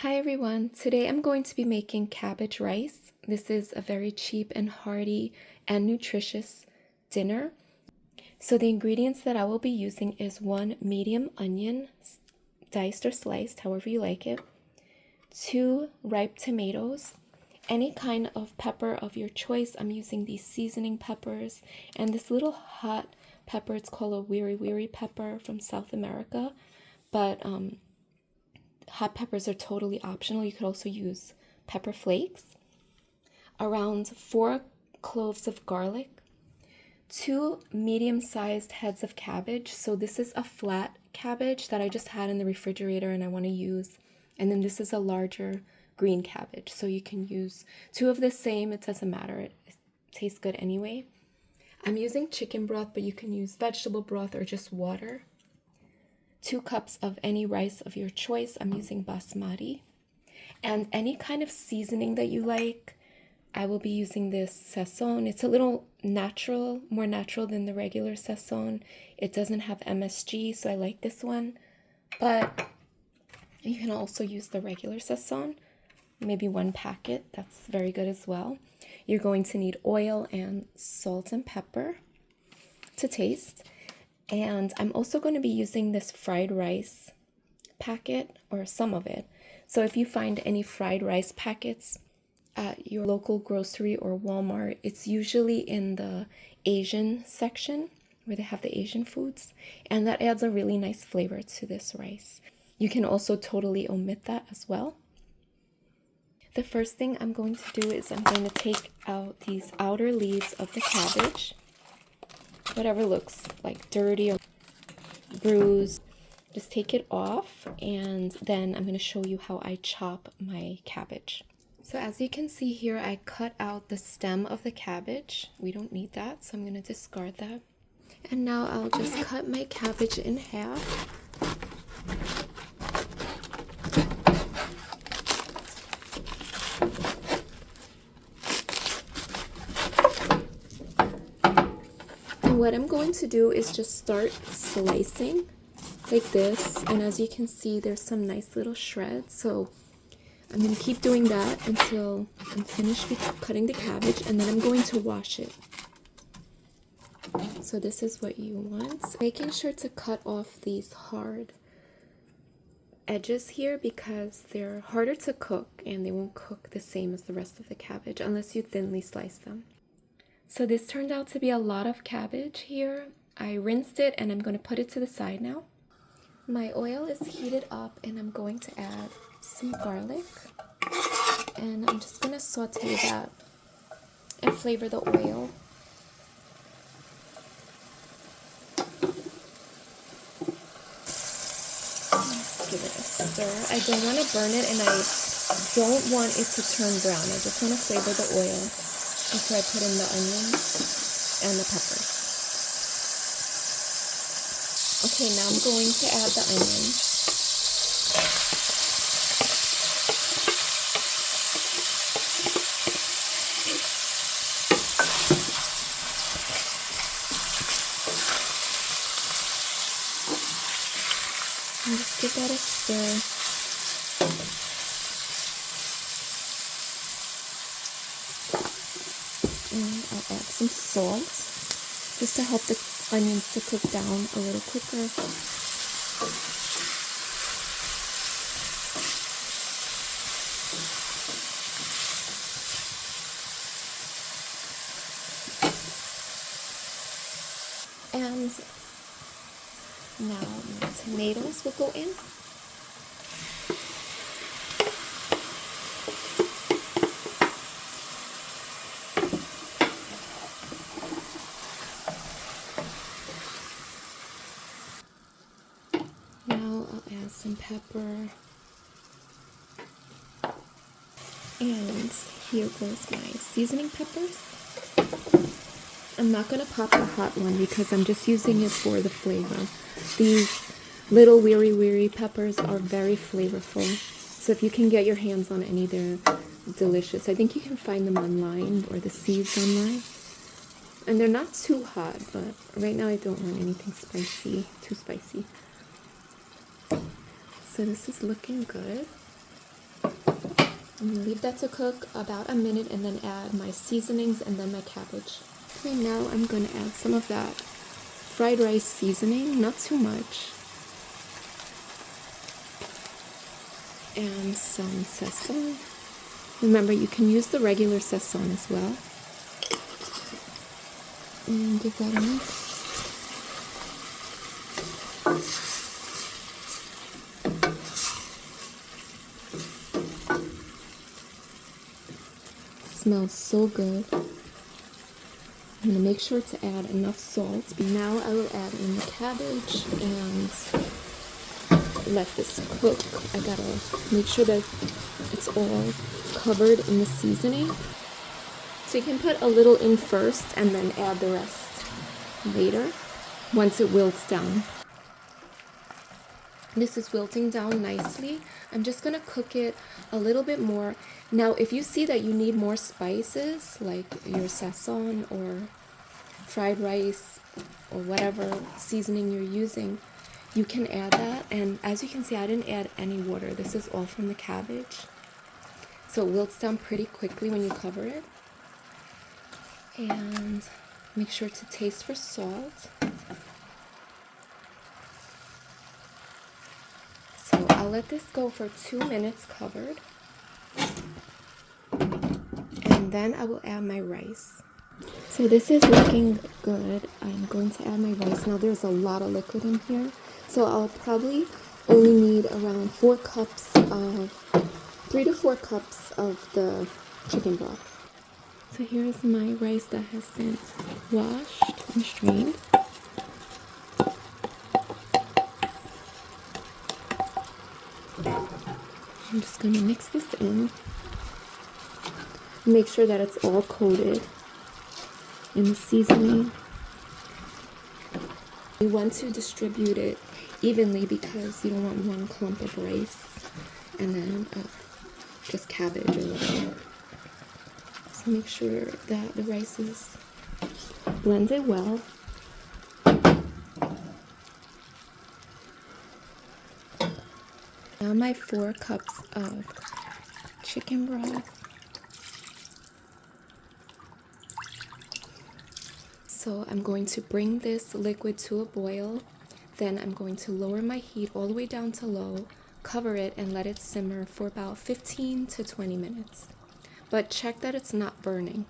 Hi everyone, today I'm going to be making cabbage rice. This is a very cheap and hearty and nutritious dinner. So the ingredients that I will be using is 1 medium onion, diced or sliced, however you like it, 2 ripe tomatoes, any kind of pepper of your choice. I'm using these seasoning peppers and this little hot pepper, it's called a wiri pepper from South America, but hot peppers are totally optional. You could also use pepper flakes. Around 4 cloves of garlic. 2 medium-sized heads of cabbage. So this is a flat cabbage that I just had in the refrigerator and I want to use. And then this is a larger green cabbage. So you can use 2 of the same. It doesn't matter. It tastes good anyway. I'm using chicken broth, but you can use vegetable broth or just water. 2 cups of any rice of your choice. I'm using basmati. And any kind of seasoning that you like. I will be using this sazon. It's a little natural, more natural than the regular sazon. It doesn't have MSG, so I like this one. But you can also use the regular sazon. Maybe 1 packet. That's very good as well. You're going to need oil and salt and pepper to taste. And I'm also going to be using this fried rice packet, or some of it. So if you find any fried rice packets at your local grocery or Walmart, it's usually in the Asian section where they have the Asian foods. And that adds a really nice flavor to this rice. You can also totally omit that as well. The first thing I'm going to do is I'm going to take out these outer leaves of the cabbage. Whatever looks like dirty or bruised, just take it off, and then I'm going to show you how I chop my cabbage. So as you can see here, I cut out the stem of the cabbage. We don't need that, so I'm going to discard that. And now I'll just cut my cabbage in half. What I'm going to do is just start slicing like this, and as you can see, there's some nice little shreds, so I'm going to keep doing that until I'm finished with cutting the cabbage, and then I'm going to wash it. So this is what you want. Making sure to cut off these hard edges here because they're harder to cook and they won't cook the same as the rest of the cabbage unless you thinly slice them. So this turned out to be a lot of cabbage here. I rinsed it and I'm going to put it to the side now. My oil is heated up and I'm going to add some garlic. And I'm just going to saute that and flavor the oil. Let's give it a stir. I don't want to burn it and I don't want it to turn brown. I just want to flavor the oil before I put in the onions and the peppers. Okay, now I'm going to add the onions. And just give that a stir. And I'll add some salt just to help the onions to cook down a little quicker. And now my tomatoes will go in. Now I'll add some pepper. And here goes my seasoning peppers. I'm not going to pop the hot one because I'm just using it for the flavor. These little wiri peppers are very flavorful. So if you can get your hands on any, they're delicious. I think you can find them online or the seeds online. And they're not too hot, but right now I don't want anything spicy, too spicy. So this is looking good. I'm gonna leave that to cook about a minute and then add my seasonings and then my cabbage. Okay, now I'm gonna add some of that fried rice seasoning, not too much, and some sazon. Remember, you can use the regular sazon as well. And give that a mix. Smells so good. I'm gonna make sure to add enough salt. Now I will add in the cabbage and let this cook. I gotta make sure that it's all covered in the seasoning. So you can put a little in first and then add the rest later once it wilts down. This is wilting down nicely. I'm just gonna cook it a little bit more. Now, if you see that you need more spices, like your sazon or fried rice or whatever seasoning you're using, you can add that. And as you can see, I didn't add any water. This is all from the cabbage. So it wilts down pretty quickly when you cover it. And make sure to taste for salt. So I'll let this go for 2 minutes covered. And then I will add my rice. So this is looking good. I'm going to add my rice. Now there's a lot of liquid in here. So I'll probably only need around 3 to 4 cups of the chicken broth. So here's my rice that has been washed and strained. I'm just gonna mix this in. Make sure that it's all coated in the seasoning. You want to distribute it evenly because you don't want one clump of rice and then just cabbage or whatever. So make sure that the rice is blended well. Now my 4 cups of chicken broth. So I'm going to bring this liquid to a boil. Then I'm going to lower my heat all the way down to low, cover it, and let it simmer for about 15 to 20 minutes. But check that it's not burning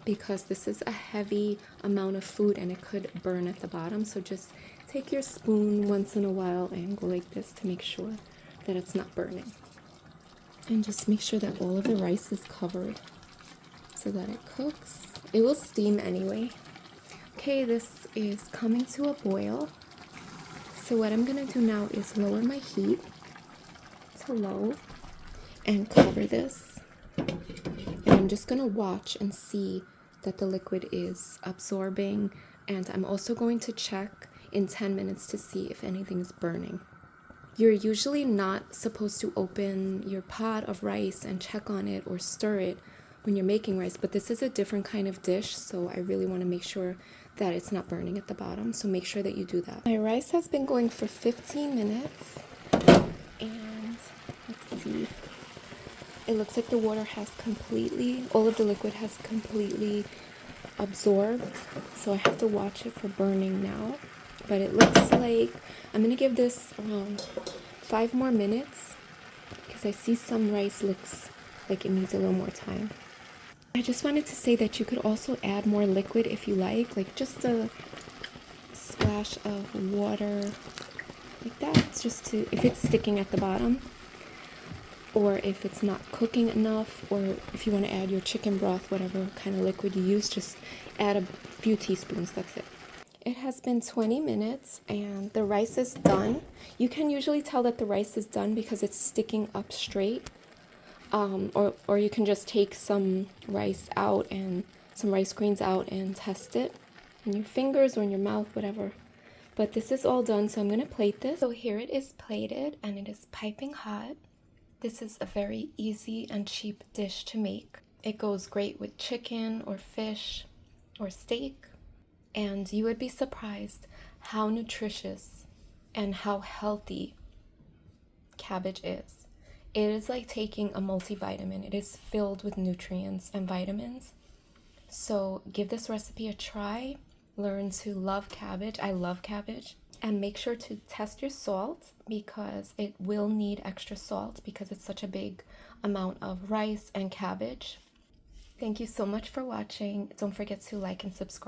because this is a heavy amount of food and it could burn at the bottom. So just take your spoon once in a while and go like this to make sure that it's not burning. And just make sure that all of the rice is covered so that it cooks. It will steam anyway. Okay, this is coming to a boil. So what I'm gonna do now is lower my heat to low and cover this. And I'm just gonna watch and see that the liquid is absorbing. And I'm also going to check in 10 minutes to see if anything's burning. You're usually not supposed to open your pot of rice and check on it or stir it when you're making rice, but this is a different kind of dish, so I really want to make sure that it's not burning at the bottom, so make sure that you do that. My rice has been going for 15 minutes, and let's see, it looks like the water has completely, all of the liquid has completely absorbed, so I have to watch it for burning now. But it looks like I'm gonna give this around 5 more minutes because I see some rice looks like it needs a little more time. I just wanted to say that you could also add more liquid if you like just a splash of water like that, just to, if it's sticking at the bottom or if it's not cooking enough, or if you want to add your chicken broth, whatever kind of liquid you use, just add a few teaspoons, that's it. It has been 20 minutes and the rice is done. You can usually tell that the rice is done because it's sticking up straight. Or you can just take some rice out and some rice grains out and test it in your fingers or in your mouth, whatever. But this is all done, so I'm going to plate this. So here it is plated and it is piping hot. This is a very easy and cheap dish to make. It goes great with chicken or fish or steak. And you would be surprised how nutritious and how healthy cabbage is. It is like taking a multivitamin. It is filled with nutrients and vitamins. So give this recipe a try. Learn to love cabbage. I love cabbage. And make sure to test your salt because it will need extra salt because it's such a big amount of rice and cabbage. Thank you so much for watching. Don't forget to like and subscribe.